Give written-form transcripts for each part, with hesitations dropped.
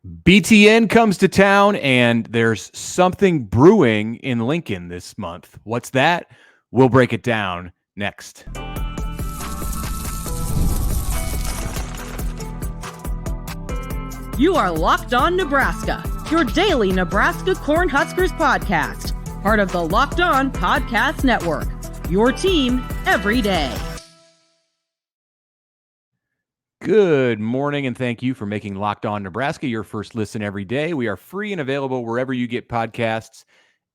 BTN comes to town, and there's something brewing in Lincoln this month. What's that? We'll break it down next. You are Locked On Nebraska, your daily Nebraska Cornhuskers podcast, part of the Locked On Podcast Network, your team every day. Good morning, and thank you for making Locked On Nebraska your first listen every day. We are free and available wherever you get podcasts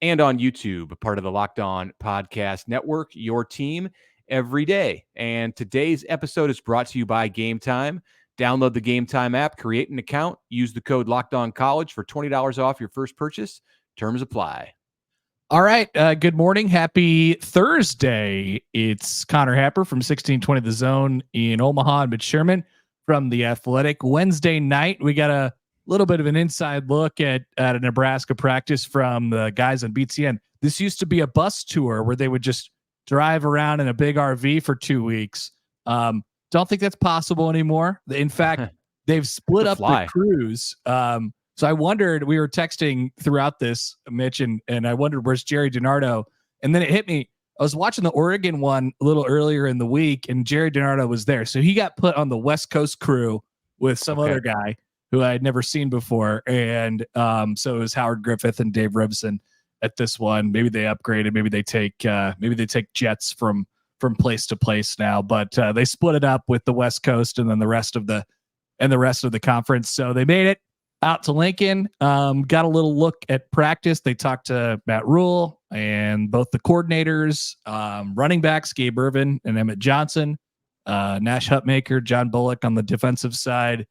and on YouTube, part of the Locked On Podcast Network, your team every day. And today's episode is brought to you by Gametime. Download the Gametime app, create an account, use the code LOCKEDONCollege for $20 off your first purchase. Terms apply. All right. Good morning. Happy Thursday. It's Connor Happer from 1620 The Zone in Omaha and Mitch Sherman from The Athletic. Wednesday night, we got a little bit of an inside look at a Nebraska practice from the guys on BTN. This used to be a bus tour where they would just drive around in a big RV for 2 weeks. Don't think that's possible anymore. In fact, they've split up the crews. So I wondered, we were texting throughout this, Mitch, and I wondered, where's Jerry DiNardo? And then it hit me. I was watching the Oregon one a little earlier in the week, and Jerry DiNardo was there. So he got put on the West Coast crew with some other guy who I had never seen before. And so it was Howard Griffith and Dave Revsine at this one. Maybe they upgraded. Maybe they take jets from place to place now. But they split it up with the West Coast and then the rest of the conference. So they made it out to Lincoln, got a little look at practice. They talked to Matt Rule and both the coordinators, running backs, Gabe Irvin and Emmett Johnson, Nash Hutmaker, John Bullock on the defensive side.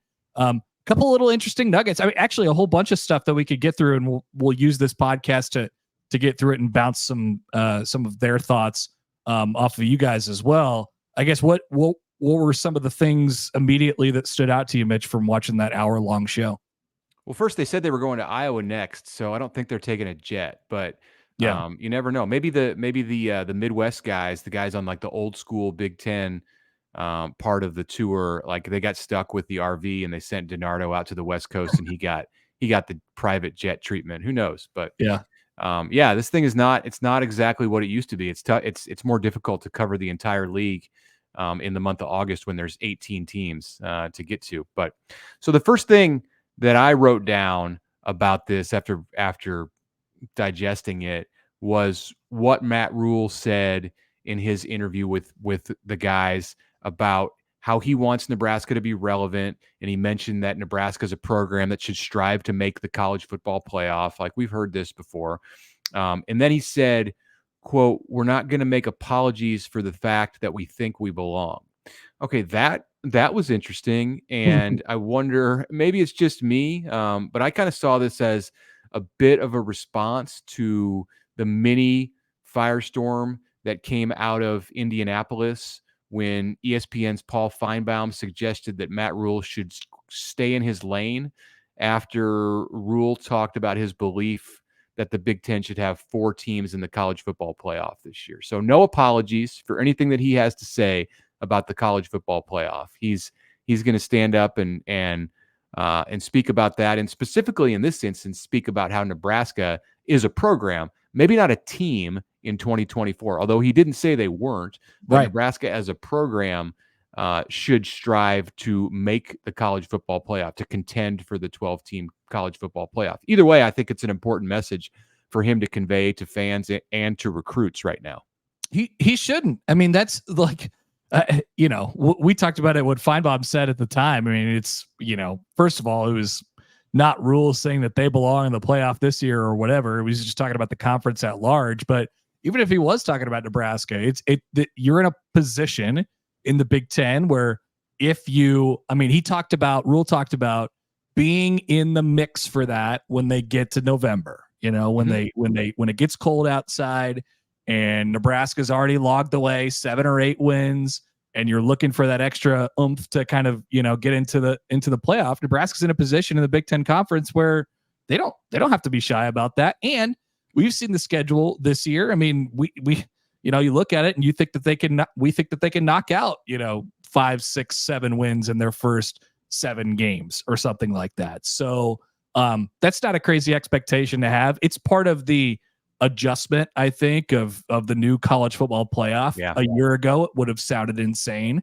Couple little interesting nuggets. I mean, actually a whole bunch of stuff that we could get through, and we'll use this podcast to get through it and bounce some of their thoughts off of you guys as well. I guess what were some of the things immediately that stood out to you, Mitch, from watching that hour-long show? Well, first they said they were going to Iowa next, so I don't think they're taking a jet. But you never know. Maybe the Midwest guys, the guys on like the old school Big Ten part of the tour, like they got stuck with the RV and they sent DiNardo out to the West Coast, and he got the private jet treatment. Who knows? But this thing is not exactly what it used to be. It's more difficult to cover the entire league in the month of August when there's 18 teams to get to. But so the first thing that I wrote down about this after digesting it was what Matt Rule said in his interview with the guys about how he wants Nebraska to be relevant. And he mentioned that Nebraska is a program that should strive to make the college football playoff. Like, we've heard this before. And then he said, quote, "We're not going to make apologies for the fact that we think we belong." Okay, that was interesting. And I wonder, maybe it's just me, but I kind of saw this as a bit of a response to the mini firestorm that came out of Indianapolis when ESPN's Paul Feinbaum suggested that Matt Rule should stay in his lane after Rule talked about his belief that the Big Ten should have 4 teams in the college football playoff this year. So no apologies for anything that he has to say about the college football playoff. He's going to stand up and speak about that, and specifically in this instance, speak about how Nebraska is a program, maybe not a team in 2024, although he didn't say they weren't. But right. Nebraska as a program should strive to make the college football playoff, to contend for the 12-team college football playoff. Either way, I think it's an important message for him to convey to fans and to recruits right now. He shouldn't. I mean, that's like, we talked about it, what Feinbaum said at the time. I mean, it's, first of all, it was not Rule saying that they belong in the playoff this year or whatever. It was just talking about the conference at large. But even if he was talking about Nebraska, you're in a position in the Big Ten where Rule talked about being in the mix for that when they get to November, when it gets cold outside and Nebraska's already logged away 7 or 8 wins, and you're looking for that extra oomph to kind of, get into the playoff. Nebraska's in a position in the Big Ten Conference where they don't have to be shy about that. And we've seen the schedule this year. I mean, we you look at it and you think that we think that they can knock out, 5, 6, 7 wins in their first 7 games or something like that. So that's not a crazy expectation to have. It's part of the adjustment, I think, of the new college football playoff. Yeah. A year ago, it would have sounded insane.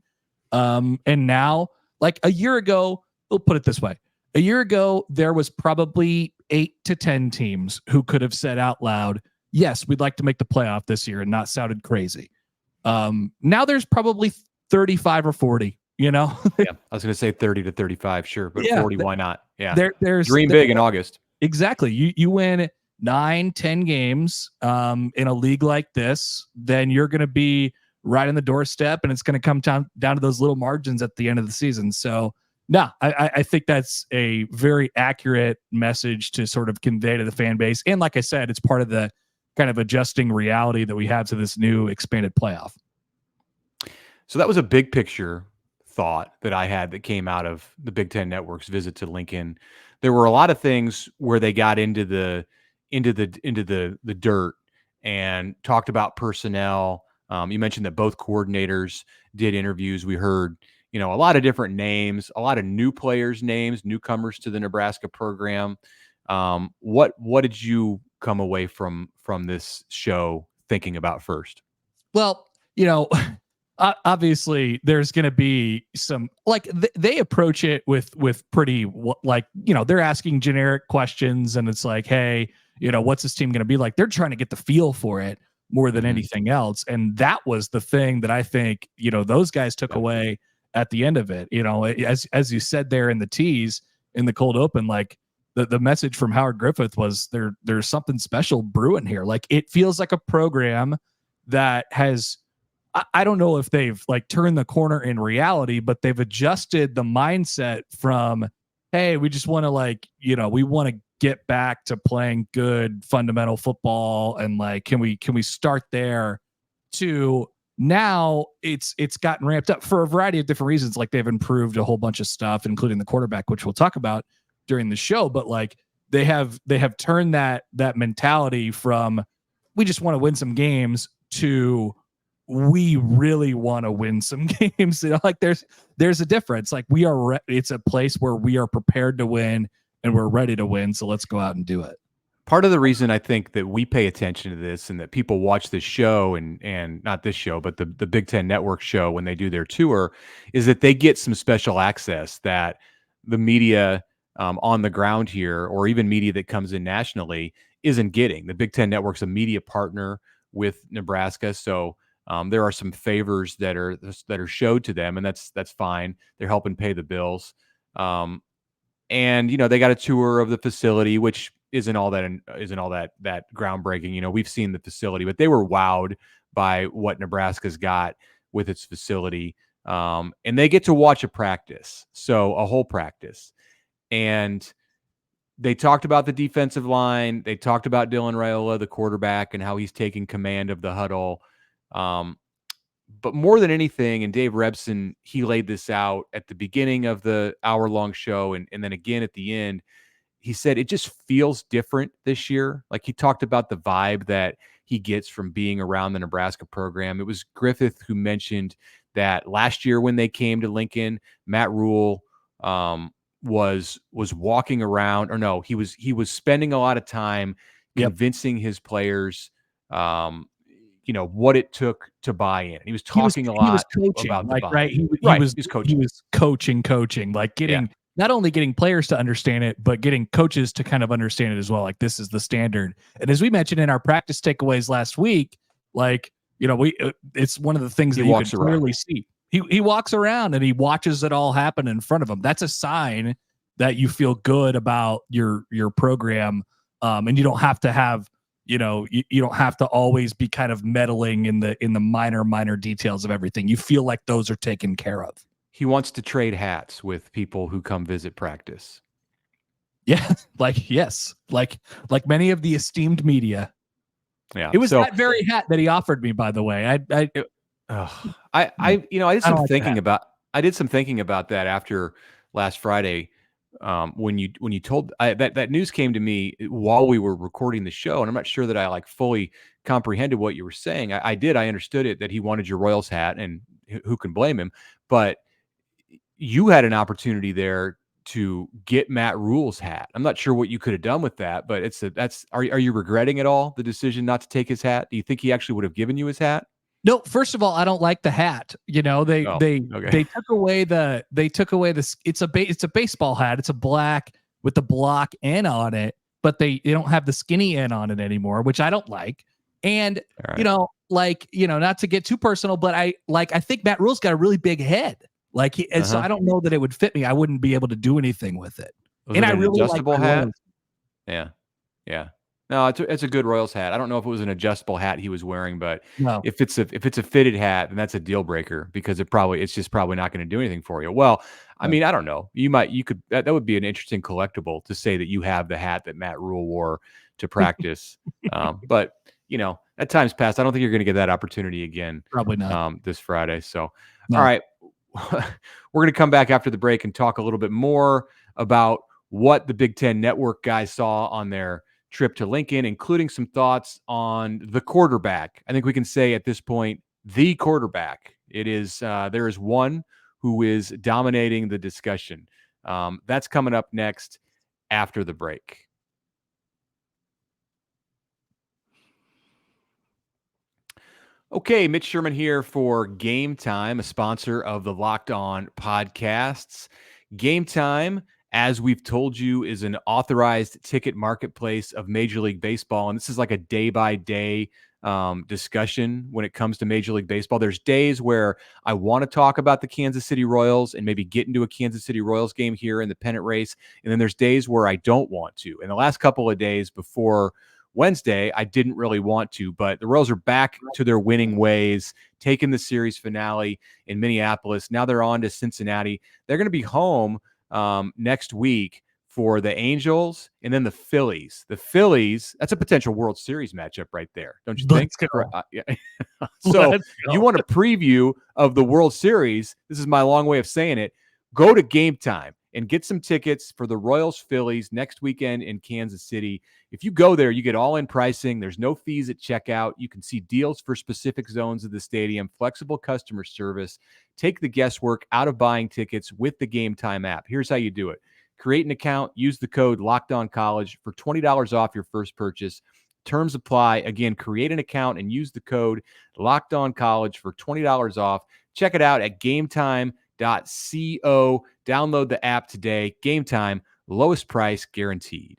And now, like a year ago, we'll put it this way. A year ago, there was probably 8 to 10 teams who could have said out loud, yes, we'd like to make the playoff this year, and not sounded crazy. Now there's probably 35 or 40, Yeah, I was going to say 30 to 35, sure, but 40, why not? Yeah, there's dream big in August. Exactly. You win 9, 10 games in a league like this, then you're going to be right on the doorstep, and it's going to come down to those little margins at the end of the season. So, no, I think that's a very accurate message to sort of convey to the fan base. And like I said, it's part of the kind of adjusting reality that we have to this new expanded playoff. So that was a big picture thought that I had that came out of the Big Ten Network's visit to Lincoln. There were a lot of things where they got into the dirt and talked about personnel. You mentioned that both coordinators did interviews. We heard, a lot of different names, a lot of new players' names, newcomers to the Nebraska program. What did you come away from this show thinking about first? Well, obviously there's going to be some, like, they approach it with pretty, like, they're asking generic questions, and it's like, hey, what's this team going to be like? They're trying to get the feel for it more than anything else. And that was the thing that I think, those guys took away at the end of it. As you said there in the tease in the cold open, like the message from Howard Griffith was there's something special brewing here. Like, it feels like a program that has, I don't know if they've like turned the corner in reality, but they've adjusted the mindset from, hey, we just want to we want to get back to playing good fundamental football, and like, can we start there, to now it's gotten ramped up for a variety of different reasons. Like, they've improved a whole bunch of stuff, including the quarterback, which we'll talk about during the show. But like, they have turned that mentality from, we just want to win some games, to, we really want to win some games. Like, there's a difference. Like, we are it's a place where we are prepared to win, and we're ready to win. So let's go out and do it. Part of the reason I think that we pay attention to this, and that people watch this show, and not this show, but the Big Ten Network show when they do their tour, is that they get some special access that the media on the ground here, or even media that comes in nationally, isn't getting. The Big Ten Network's a media partner with Nebraska, so there are some favors that are showed to them, and that's fine. They're helping pay the bills, and they got a tour of the facility, which isn't all that groundbreaking. We've seen the facility, but they were wowed by what Nebraska's got with its facility, and they get to watch a practice, so a whole practice, and they talked about the defensive line. They talked about Dylan Raiola, the quarterback, and how he's taking command of the huddle. But more than anything, and Dave Revsine, he laid this out at the beginning of the hour-long show, and then again at the end. He said it just feels different this year. Like, he talked about the vibe that he gets from being around the Nebraska program. It was Griffith who mentioned that last year when they came to Lincoln, Matt Rule was walking around, or no, he was spending a lot of time convincing his players what it took to buy in. He was talking a lot about the vibe. Right. He was coaching, like not only getting players to understand it, but getting coaches to kind of understand it as well. Like, this is the standard. And as we mentioned in our practice takeaways last week, like, it's one of the things that you can clearly see. He walks around and he watches it all happen in front of him. That's a sign that you feel good about your program. And you don't have to have, you don't have to always be kind of meddling in the minor details of everything. You feel like those are taken care of. He wants to trade hats with people who come visit practice. Yeah, yes, like many of the esteemed media. Yeah, it was that very hat that he offered me, by the way. I did some thinking about that after last Friday. When you told that news came to me while we were recording the show, and I'm not sure that I fully comprehended what you were saying. I understood it, that he wanted your Royals hat, and who can blame him? But you had an opportunity there to get Matt Rule's hat. I'm not sure what you could have done with that, but are you regretting at all the decision not to take his hat? Do you think he actually would have given you his hat? No, first of all, I don't like the hat. You know, they Okay. took away the it's a baseball hat. It's a black with the block N on it, but they don't have the skinny N on it anymore, which I don't like. And All right. Not to get too personal, but I think Matt Rule's got a really big head. And so I don't know that it would fit me. I wouldn't be able to do anything with it. Was it an adjustable hat? Yeah. Yeah. No, it's a good Royals hat. I don't know if it was an adjustable hat he was wearing, but No. if it's a fitted hat, then that's a deal breaker because it's just probably not going to do anything for you. Well, I mean, I don't know. That would be an interesting collectible to say that you have the hat that Matt Rule wore to practice. But at times past, I don't think you're going to get that opportunity again. Probably not. This Friday. So, No. All right, we're going to come back after the break and talk a little bit more about what the Big Ten Network guys saw on their trip to Lincoln, including some thoughts on the quarterback. I think we can say at this point, the quarterback. It is there is one who is dominating the discussion. That's coming up next after the break. Okay, Mitch Sherman here for Gametime, a sponsor of the Locked On podcasts. Gametime, as we've told you, is an authorized ticket marketplace of Major League Baseball. And this is like a day-by-day discussion when it comes to Major League Baseball. There's days where I want to talk about the Kansas City Royals and maybe get into a Kansas City Royals game here in the pennant race. And then there's days where I don't want to. And the last couple of days before Wednesday, I didn't really want to, but the Royals are back to their winning ways, taking the series finale in Minneapolis. Now they're on to Cincinnati. They're going to be home next week for the Angels and then the Phillies. The Phillies, that's a potential World Series matchup right there, don't you think? Yeah. So you want a preview of the World Series. This is my long way of saying it. Go to Gametime and get some tickets for the Royals Phillies next weekend in Kansas City. If you go there, you get all-in pricing. There's no fees at checkout. You can see deals for specific zones of the stadium, flexible customer service. Take the guesswork out of buying tickets with the Gametime app. Here's how you do it. Create an account. Use the code LOCKEDONCollege for $20 off your first purchase. Terms apply. Again, create an account and use the code LOCKEDONCollege for $20 off. Check it out at Gametime.co. Download the app today. Gametime, lowest price guaranteed.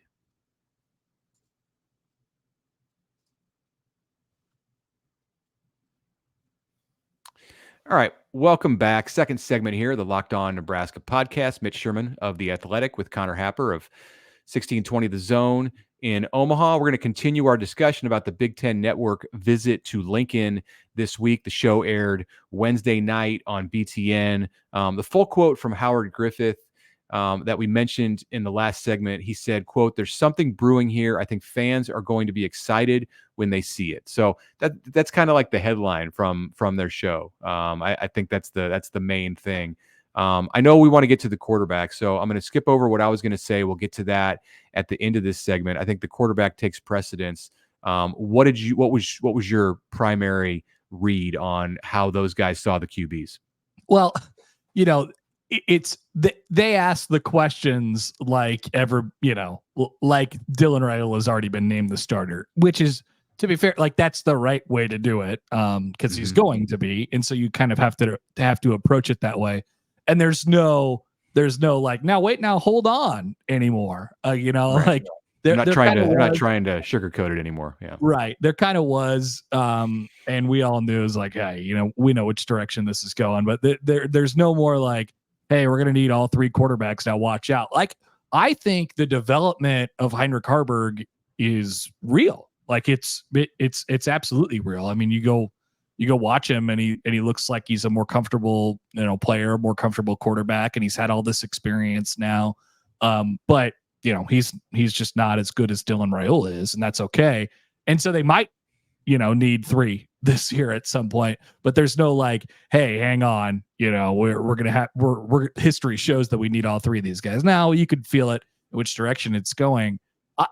All right, welcome back. Second segment here, the Locked On Nebraska podcast. Mitch Sherman of The Athletic with Connor Happer of 1620 The Zone in Omaha. We're going to continue our discussion about the Big Ten Network visit to Lincoln this week. The show aired Wednesday night on BTN. The full quote from Howard Griffith that we mentioned in the last segment, he said, quote, "There's something brewing here. I think fans are going to be excited when they see it." So that's kind of like the headline from their show. I think that's the main thing. I know we want to get to the quarterback, so I'm going to skip over what I was going to say. We'll get to that at the end of this segment. I think the quarterback takes precedence. What was your primary read on how those guys saw the QBs? Well, they ask the questions like Dylan Raiola has already been named the starter, which is, to be fair, like that's the right way to do it, because he's going to be, and so you kind of have to approach it that way. And there's no like, now wait, now hold on anymore. Right. Like they're not trying to sugarcoat it anymore. Yeah, right. There kind of was, and we all knew it was like, hey, we know which direction this is going, but there's no more like, hey, we're gonna need all three quarterbacks now. Watch out. Like I think the development of Heinrich Haarberg is real. Like it's absolutely real. I mean, you go watch him and he looks like he's a more comfortable, player, more comfortable quarterback, and he's had all this experience now. But he's just not as good as Dylan Raiola is, and that's okay. And so they might, need three this year at some point, but there's no like, hey, hang on, we're history shows that we need all three of these guys. Now you could feel it, which direction it's going.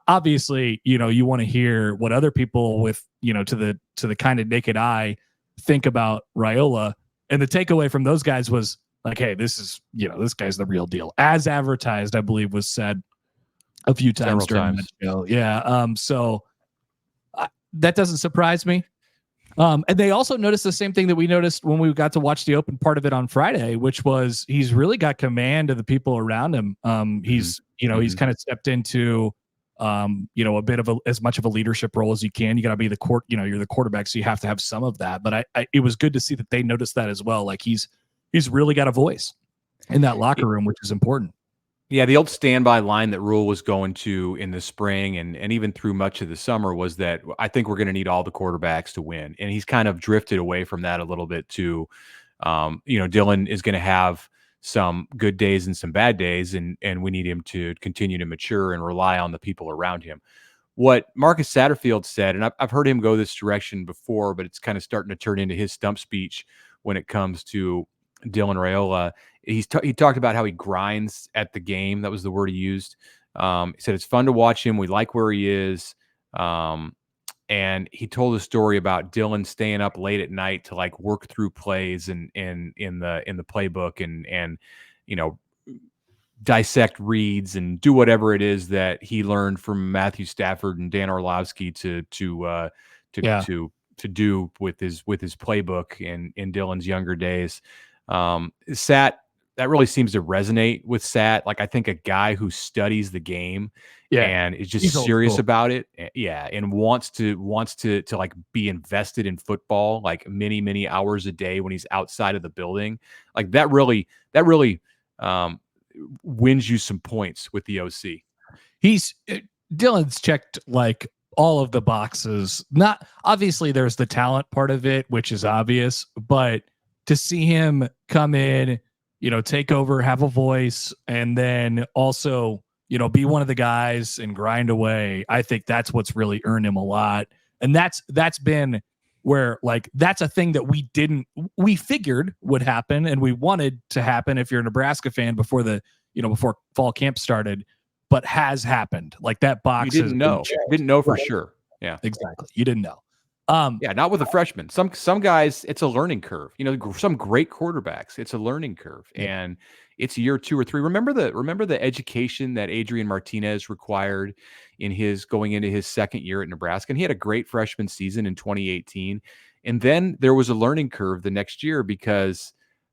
Obviously, you want to hear what other people with, to the kind of naked eye think about Raiola. And the takeaway from those guys was like, hey, this is, this guy's the real deal, as advertised, I believe was said a few times during that show. Yeah. So that doesn't surprise me. And they also noticed the same thing that we noticed when we got to watch the open part of it on Friday, which was he's really got command of the people around him. He's kind of stepped into, a bit of as much of a leadership role as you can. You got to be the you're the quarterback, so you have to have some of that. But it was good to see that they noticed that as well. Like he's really got a voice in that locker room, which is important. Yeah, the old standby line that Rule was going to in the spring and even through much of the summer was that I think we're going to need all the quarterbacks to win. And he's kind of drifted away from that a little bit too. Dylan is going to have some good days and some bad days, and we need him to continue to mature and rely on the people around him. What Marcus Satterfield said, and I've heard him go this direction before, but it's kind of starting to turn into his stump speech when it comes to Dylan Raiola. He talked about how he grinds at the game. That was the word he used. He said it's fun to watch him. We like where he is. And he told a story about Dylan staying up late at night to like work through plays and in the playbook and dissect reads and do whatever it is that he learned from Matthew Stafford and Dan Orlovsky to do with his playbook in Dylan's younger days. That really seems to resonate with Sat. Like I think a guy who studies the game and is just serious about it. Yeah. And wants to like be invested in football, like many hours a day when he's outside of the building. Like that really wins you some points with the OC. Dylan's checked like all of the boxes. Not obviously there's the talent part of it, which is obvious, but to see him come in, take over, have a voice, and then also, be one of the guys and grind away. I think that's what's really earned him a lot. And that's been where like, that's a thing that we figured would happen and we wanted to happen if you're a Nebraska fan before before fall camp started, but has happened. Like that box. You didn't know for sure. Yeah, exactly. You didn't know. Not with a freshman. Some guys, it's a learning curve. Some great quarterbacks, it's a learning curve, and it's year 2 or 3. Remember the education that Adrian Martinez required in his going into his second year at Nebraska, and he had a great freshman season in 2018, and then there was a learning curve the next year because,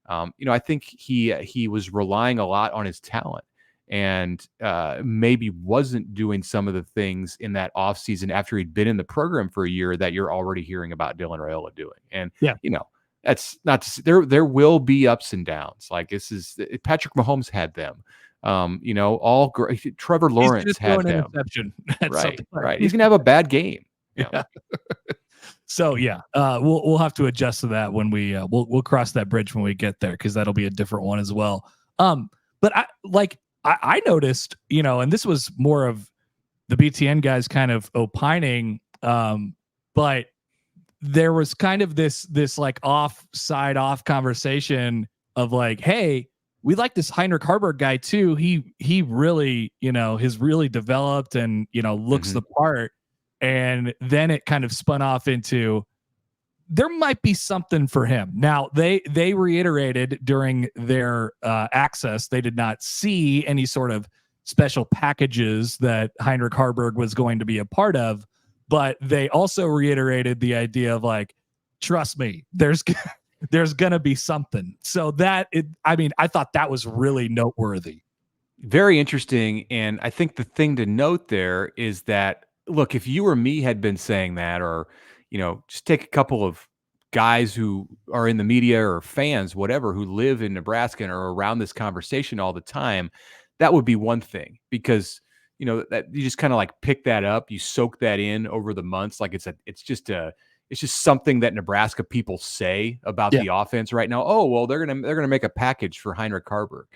I think he was relying a lot on his talent. And maybe wasn't doing some of the things in that offseason after he'd been in the program for a year that you're already hearing about Dylan Raiola doing. And, that's not to say, there will be ups and downs. Like Patrick Mahomes had them. All great. Trevor Lawrence had them. Right. He's going to have a bad game. Yeah. So we'll have to adjust to that when we'll cross that bridge when we get there, because that'll be a different one as well. But I noticed, and this was more of the BTN guys kind of opining, but there was kind of this like off conversation of like, hey, we like this Heinrich Harburg guy too. He really, has really developed and, looks the part. And then it kind of spun off into, there might be something for him. Now they reiterated during their access, they did not see any sort of special packages that Heinrich Harburg was going to be a part of, but they also reiterated the idea of like, trust me, there's going to be something. So I thought that was really noteworthy. Very interesting. And I think the thing to note there is that, look, if you or me had been saying that, or just take a couple of guys who are in the media or fans, whatever, who live in Nebraska and are around this conversation all the time, that would be one thing, because, that you just kind of like pick that up, you soak that in over the months. Like it's just something that Nebraska people say about the offense right now. Oh, well, they're going to make a package for Heinrich Harburg.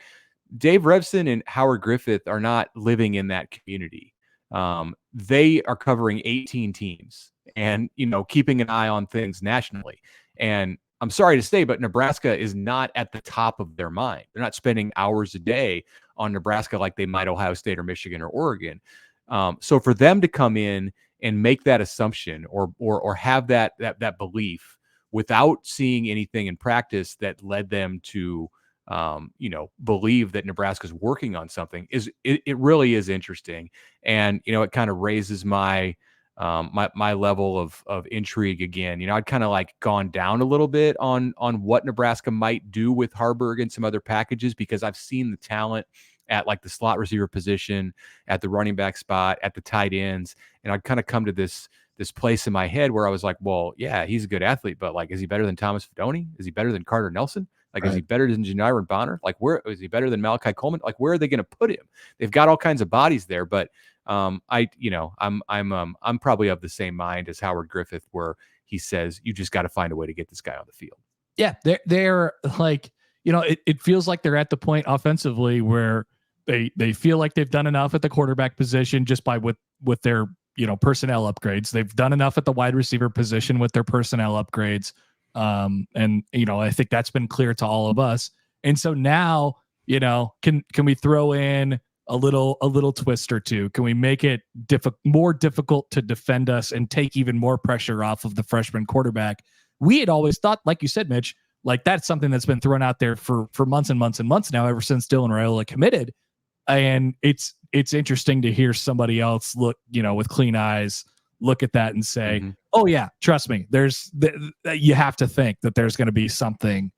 Dave Revsine and Howard Griffith are not living in that community. They are covering 18 teams and, keeping an eye on things nationally. And I'm sorry to say, but Nebraska is not at the top of their mind. They're not spending hours a day on Nebraska like they might Ohio State or Michigan or Oregon. So for them to come in and make that assumption or have that belief without seeing anything in practice that led them to believe that Nebraska's working on something it really is interesting. And, it kind of raises my level of intrigue again. I'd kind of like gone down a little bit on what Nebraska might do with Harburg and some other packages, because I've seen the talent at like the slot receiver position, at the running back spot, at the tight ends. And I'd kind of come to this place in my head where I was like, well, yeah, he's a good athlete, but like, is he better than Thomas Fidone? Is he better than Carter Nelson? Like, right. Is he better than Janiron Bonner? Like, where is he better than Malachi Coleman? Like, where are they going to put him? They've got all kinds of bodies there, but I'm probably of the same mind as Howard Griffith, where he says you just got to find a way to get this guy on the field. Yeah, they're like, it feels like they're at the point offensively where they feel like they've done enough at the quarterback position just by with their personnel upgrades. They've done enough at the wide receiver position with their personnel upgrades. And I think that's been clear to all of us. And so now, can we throw in a little twist or two? Can we make it more difficult to defend us and take even more pressure off of the freshman quarterback? We had always thought, like you said, Mitch, like that's something that's been thrown out there for months and months and months now, ever since Dylan Raiola committed. And it's interesting to hear somebody else look, with clean eyes, look at that and say, oh yeah, trust me, you have to think that there's going to be something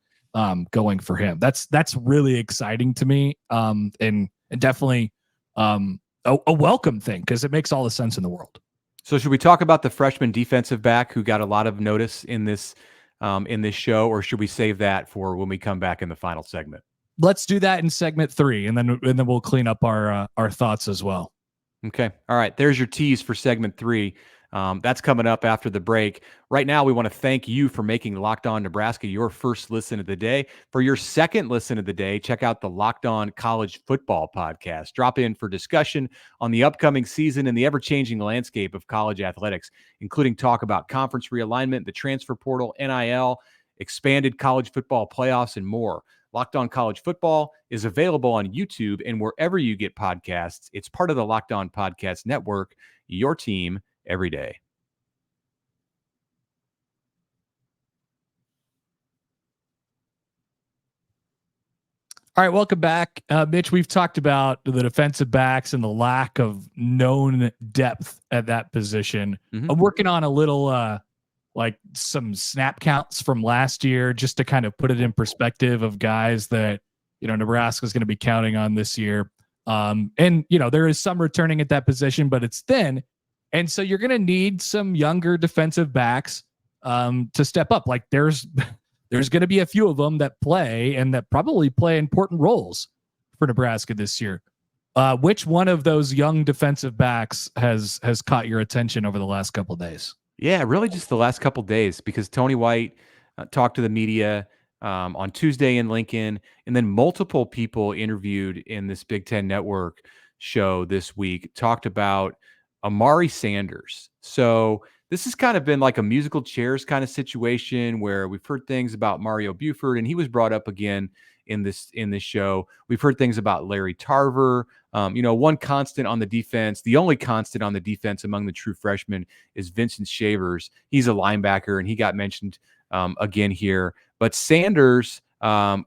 going for him. That's really exciting to me. And definitely a welcome thing, because it makes all the sense in the world. So should we talk about the freshman defensive back who got a lot of notice in this show, or should we save that for when we come back in the final segment? Let's do that in segment 3, and then we'll clean up our thoughts as well. Okay. All right. There's your tease for segment 3. That's coming up after the break. Right now, we want to thank you for making Locked On Nebraska your first listen of the day. For your second listen of the day, check out the Locked On College Football podcast. Drop in for discussion on the upcoming season and the ever-changing landscape of college athletics, including talk about conference realignment, the transfer portal, NIL, expanded college football playoffs, and more. Locked On College Football is available on YouTube and wherever you get podcasts. It's part of the Locked On Podcast Network, your team every day. All right, welcome back. Mitch, we've talked about the defensive backs and the lack of known depth at that position. I'm working on a little like some snap counts from last year, just to kind of put it in perspective of guys that, Nebraska is going to be counting on this year. And, there is some returning at that position, but it's thin. And so you're going to need some younger defensive backs to step up. Like there's going to be a few of them that play, and that probably play important roles for Nebraska this year. Which one of those young defensive backs has caught your attention over the last couple of days? Yeah, really just the last couple of days, because Tony White talked to the media on Tuesday in Lincoln, and then multiple people interviewed in this Big Ten Network show this week talked about Amari Sanders. So this has kind of been like a musical chairs kind of situation where we've heard things about Mario Buford, and he was brought up again in this show. We've heard things about Larry Tarver. One constant on the defense, the only constant on the defense among the true freshmen is Vincent Shavers. He's a linebacker, and he got mentioned again here. But Sanders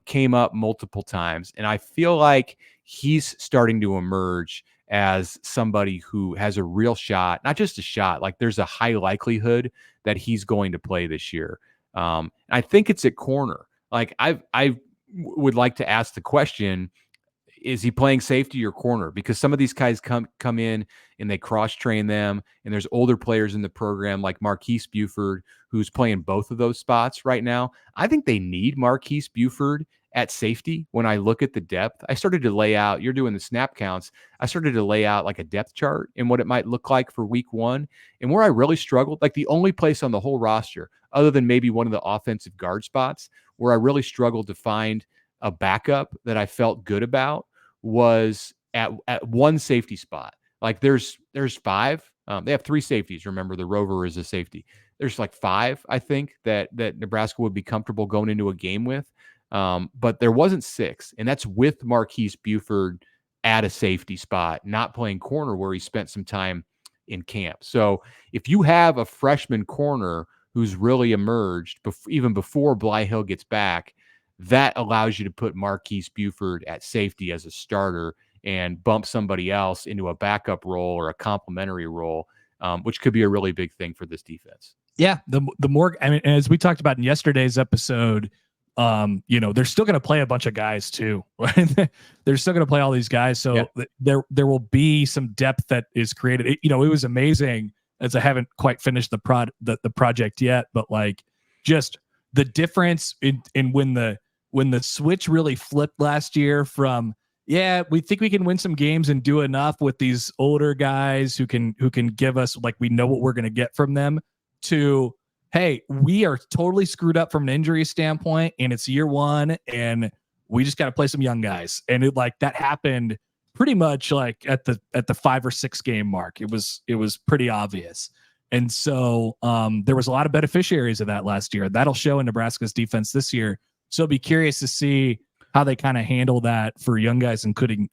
came up multiple times, and I feel like he's starting to emerge as somebody who has a real shot, not just a shot, like there's a high likelihood that he's going to play this year. I think it's at corner. Like I would like to ask the question, is he playing safety or corner? Because some of these guys come in and they cross-train them, and there's older players in the program like Marquise Buford, who's playing both of those spots right now. I think they need Marquise Buford at safety. When I look at the depth, I started to lay out, you're doing the snap counts, I started to lay out like a depth chart and what it might look like for week 1. And where I really struggled, like the only place on the whole roster, other than maybe one of the offensive guard spots, where I really struggled to find a backup that I felt good about, was at one safety spot. Like there's 5. They have 3 safeties. Remember, the Rover is a safety. There's like 5, I think, that Nebraska would be comfortable going into a game with. But there wasn't 6, and that's with Marquise Buford at a safety spot, not playing corner where he spent some time in camp. So if you have a freshman corner who's really emerged even before Bly Hill gets back, that allows you to put Marquise Buford at safety as a starter and bump somebody else into a backup role or a complementary role, which could be a really big thing for this defense. Yeah, the more, I mean, as we talked about in yesterday's episode, they're still going to play a bunch of guys too. Right? They're still going to play all these guys, so there will be some depth that is created. It was amazing, as I haven't quite finished the project yet, but like just the difference in when the switch really flipped last year from, we think we can win some games and do enough with these older guys who can give us, like, we know what we're going to get from them, to, hey, we are totally screwed up from an injury standpoint and it's year one and we just got to play some young guys. And it, like, that happened pretty much like at the 5 or 6 game mark. It was pretty obvious. And so there was a lot of beneficiaries of that last year. That'll show in Nebraska's defense this year. So be curious to see how they kind of handle that for young guys, including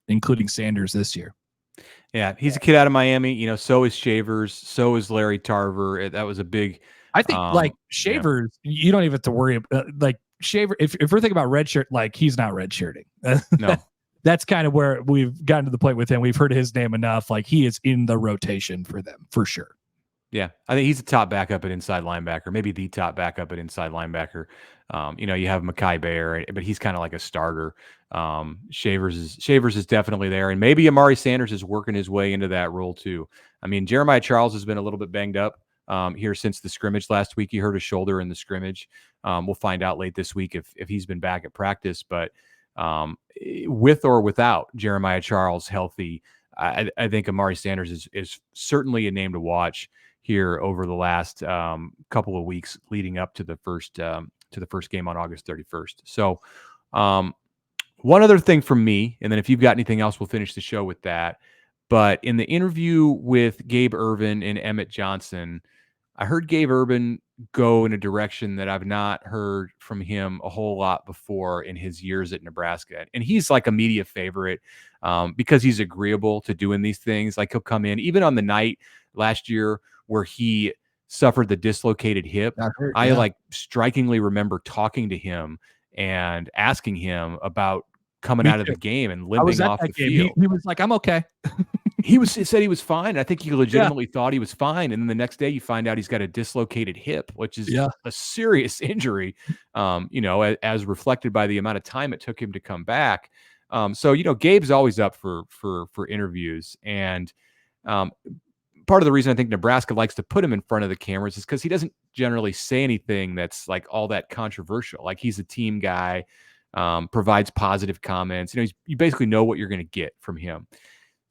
Sanders this year. Yeah, he's a kid out of Miami. So is Shavers. So is Larry Tarver. That was a big. I think like Shavers, you don't even have to worry about like Shaver. If we're thinking about redshirt, like, he's not redshirting. No, that's kind of where we've gotten to the point with him. We've heard his name enough. Like, he is in the rotation for them for sure. Yeah, I think he's a top backup at inside linebacker, maybe the top backup at inside linebacker. You have Mekhi Bear, but he's kind of like a starter. Shavers is definitely there, and maybe Amari Sanders is working his way into that role too. I mean, Jeremiah Charles has been a little bit banged up here since the scrimmage last week. He hurt his shoulder in the scrimmage. We'll find out late this week if he's been back at practice. But with or without Jeremiah Charles healthy, I think Amari Sanders is certainly a name to watch here over the last couple of weeks leading up to the first game on August 31st. So one other thing from me, and then if you've got anything else, we'll finish the show with that. But in the interview with Gabe Ervin and Emmett Johnson, I heard Gabe Ervin go in a direction that I've not heard from him a whole lot before in his years at Nebraska. And he's like a media favorite because he's agreeable to doing these things. Like, he'll come in, even on the night last year where he suffered the dislocated hip. I like strikingly remember talking to him and asking him about coming out of the game and limping off the field. He was like, I'm okay. He said he was fine. I think he legitimately thought he was fine. And then the next day you find out he's got a dislocated hip, which is a serious injury, as reflected by the amount of time it took him to come back. So Gabe's always up for interviews. And part of the reason I think Nebraska likes to put him in front of the cameras is because he doesn't generally say anything that's like all that controversial. Like, he's a team guy, provides positive comments. You basically know what you're going to get from him.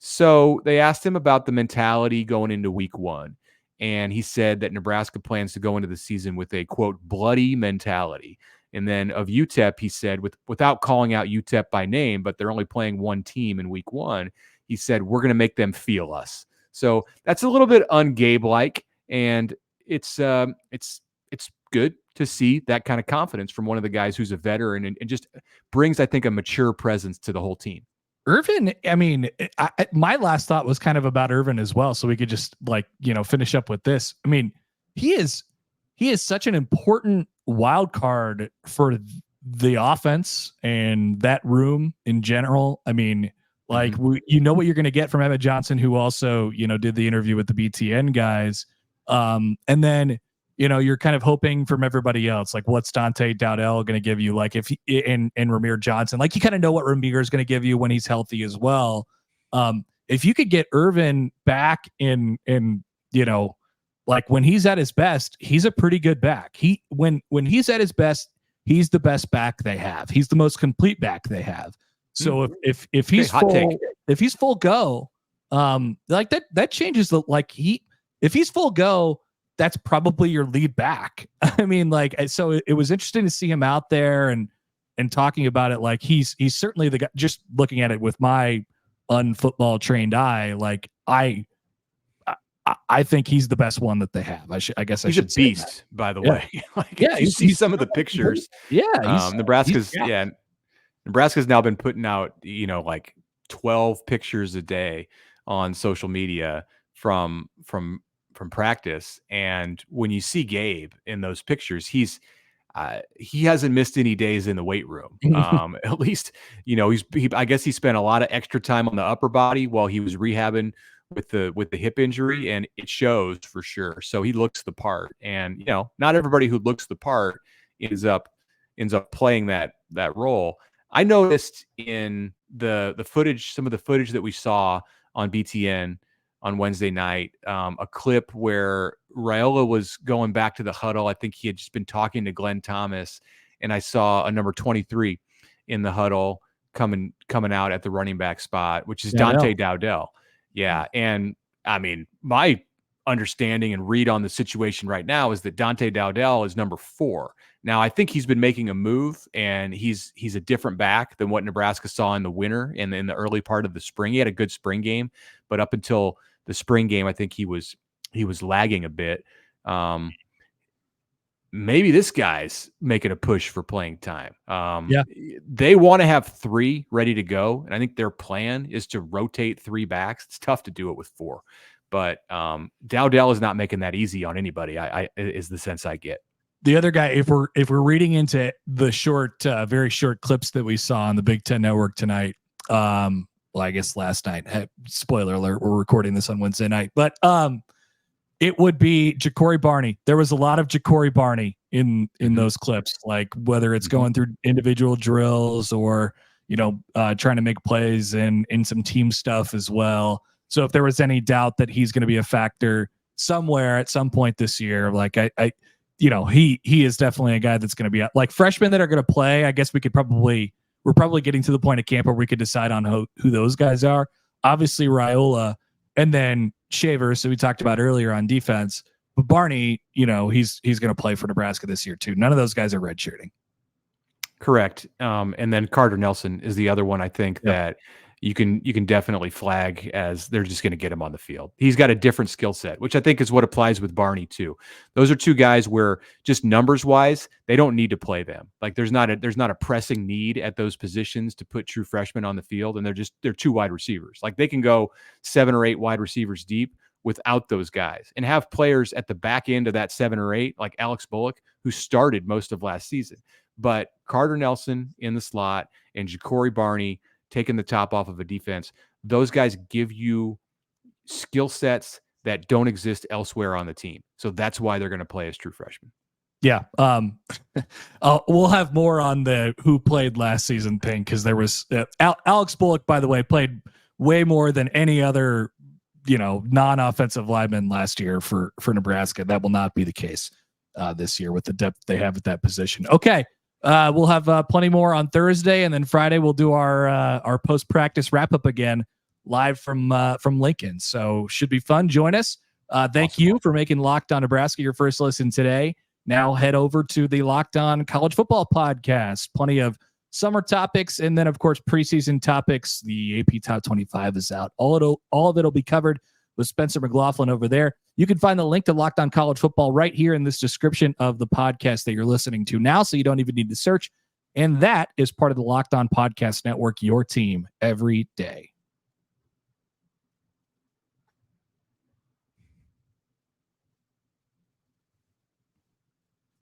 So they asked him about the mentality going into week one. And he said that Nebraska plans to go into the season with a, quote, bloody mentality. And then of UTEP, he said, without calling out UTEP by name, but they're only playing one team in week one, he said, we're going to make them feel us. So that's a little bit un-Gabe-like, and it's good to see that kind of confidence from one of the guys who's a veteran and just brings, I think, a mature presence to the whole team. Ervin, I mean, my last thought was kind of about Ervin as well, so we could just finish up with this. I mean, he is such an important wild card for the offense and that room in general. I mean, like, what you're going to get from Emmett Johnson, who also, did the interview with the BTN guys. And then, you're kind of hoping from everybody else, like, what's Dante Dowdell going to give you? Like, and Ramir Johnson, like, you kind of know what Ramir is going to give you when he's healthy as well. If you could get Ervin back in, like, when he's at his best, he's a pretty good back. When he's at his best, he's the best back they have. He's the most complete back they have. So if he's if he's full go, like that changes if he's full go, that's probably your lead back. I mean, like, so it was interesting to see him out there and talking about it. Like, he's certainly the guy. Just looking at it with my unfootball trained eye, like, I think he's the best one that they have. I guess I should a beast, by the way. Like, you see some of the pictures. Yeah, Nebraska's now been putting out, like 12 pictures a day on social media from practice. And when you see Gabe in those pictures, he's he hasn't missed any days in the weight room. At least, I guess he spent a lot of extra time on the upper body while he was rehabbing with the hip injury, and it shows for sure. So he looks the part, and not everybody who looks the part ends up playing that role. I noticed in the footage, some of the footage that we saw on BTN on Wednesday night, a clip where Raiola was going back to the huddle. I think he had just been talking to Glenn Thomas, and I saw a number 23 in the huddle coming out at the running back spot, which is Dante Dowdell. Yeah. And I mean, my understanding and read on the situation right now is that Dante Dowdell is number 4. Now, I think he's been making a move, and he's a different back than what Nebraska saw in the winter and in the early part of the spring. He had a good spring game, but up until the spring game, I think he was lagging a bit. Maybe this guy's making a push for playing time. They want to have 3 ready to go, and I think their plan is to rotate 3 backs. It's tough to do it with 4, but Dowdell is not making that easy on anybody. I is the sense I get. The other guy, if we're reading into the short, very short clips that we saw on the Big Ten Network tonight, well, I guess last night. Spoiler alert: we're recording this on Wednesday night, but it would be Ja'Cory Barney. There was a lot of Ja'Cory Barney in those clips, like whether it's going through individual drills or trying to make plays and in some team stuff as well. So if there was any doubt that he's going to be a factor somewhere at some point this year, like he is definitely a guy that's going to be like freshmen that are going to play. I guess we're probably getting to the point of camp where we could decide on who those guys are. Obviously Raiola, and then Shaver. So we talked about earlier on defense, but Barney, he's going to play for Nebraska this year too. None of those guys are redshirting. Correct. And then Carter Nelson is the other one. I think that you can definitely flag as they're just going to get him on the field. He's got a different skill set, which I think is what applies with Barney too. Those are 2 guys where just numbers wise, they don't need to play them. Like there's not a pressing need at those positions to put true freshmen on the field. And they're 2 wide receivers. Like they can go 7 or 8 wide receivers deep without those guys and have players at the back end of that 7 or 8, like Alex Bullock, who started most of last season. But Carter Nelson in the slot and Ja'Cory Barney taking the top off of a defense, those guys give you skill sets that don't exist elsewhere on the team. So that's why they're going to play as true freshmen. Yeah. We'll have more on the who played last season thing, because there was Alex Bullock, by the way, played way more than any other non-offensive lineman last year for Nebraska. That will not be the case this year with the depth they have at that position. Okay. We'll have plenty more on Thursday, and then Friday we'll do our post-practice wrap-up again live from Lincoln. So should be fun. Join us. Thank you for making Locked On Nebraska your first listen today. Now head over to the Locked On College Football Podcast. Plenty of summer topics, and then of course preseason topics. The AP Top 25 is out. All of it will be covered with Spencer McLaughlin over there. You can find the link to Locked On College Football right here in this description of the podcast that you're listening to now, so you don't even need to search. And that is part of the Locked On Podcast Network, your team every day.